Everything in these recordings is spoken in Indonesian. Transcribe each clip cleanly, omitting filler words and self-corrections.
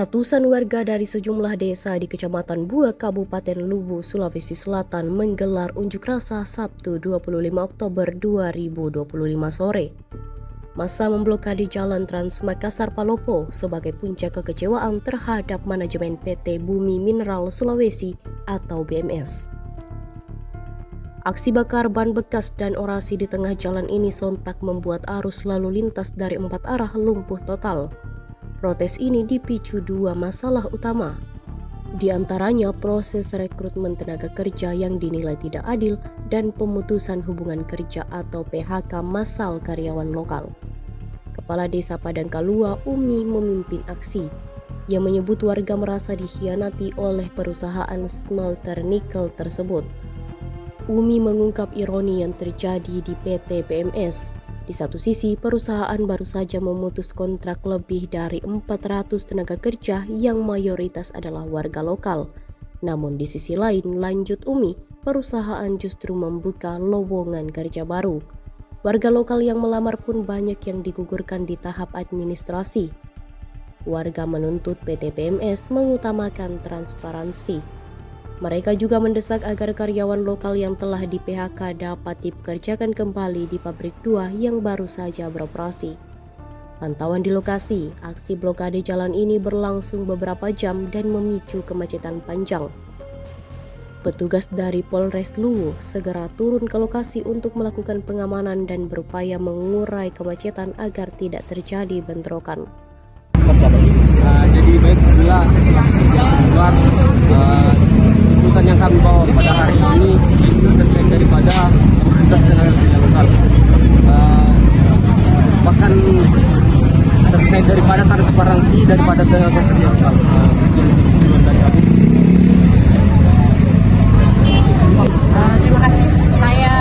Ratusan warga dari sejumlah desa di Kecamatan Bua, Kabupaten Luwu, Sulawesi Selatan menggelar unjuk rasa Sabtu 25 Oktober 2025 sore. Massa memblokade Jalan Trans Makassar Palopo sebagai puncak kekecewaan terhadap manajemen PT Bumi Mineral Sulawesi atau BMS. Aksi bakar ban bekas dan orasi di tengah jalan ini sontak membuat arus lalu lintas dari 4 arah lumpuh total. Protes ini dipicu dua masalah utama. Di antaranya proses rekrutmen tenaga kerja yang dinilai tidak adil dan pemutusan hubungan kerja atau PHK massal karyawan lokal. Kepala Desa Padangkalua, Umi, memimpin aksi. Ia menyebut warga merasa dikhianati oleh perusahaan smelter nikel tersebut. Umi mengungkap ironi yang terjadi di PT BMS. Di satu sisi, perusahaan baru saja memutus kontrak lebih dari 400 tenaga kerja yang mayoritas adalah warga lokal. Namun di sisi lain, lanjut Umi, perusahaan justru membuka lowongan kerja baru. Warga lokal yang melamar pun banyak yang digugurkan di tahap administrasi. Warga menuntut PT BMS mengutamakan transparansi. Mereka juga mendesak agar karyawan lokal yang telah di-PHK dapat dipekerjakan kembali di pabrik 2 yang baru saja beroperasi. Pantauan di lokasi, aksi blokade jalan ini berlangsung beberapa jam dan memicu kemacetan panjang. Petugas dari Polres Luwu segera turun ke lokasi untuk melakukan pengamanan dan berupaya mengurai kemacetan agar tidak terjadi bentrokan. Jadi baik setelah keluar tuntutan yang kami bawa pada hari ini itu terkait daripada kualitas tenaga kerja lokal, bahkan terkait daripada transparansi daripada tenaga kerja lokal. Terima kasih. Saya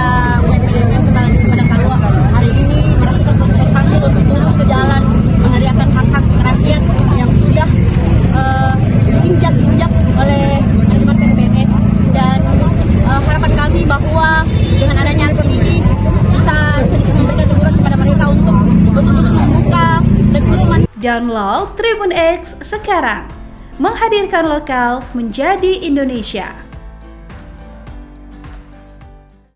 BMS Kepala Desa Padangkalua hari ini merasa terpanggil untuk turun ke jalan meneriakan hak-hak rakyat yang sudah diinjak-injak oleh manajemen PT BMS, dan harapan kami bahwa dengan adanya aksi ini bisa sedikit memberikan teguran kepada mereka untuk betul-betul membuka rekrutmen. Download Tribun X sekarang, menghadirkan lokal menjadi Indonesia.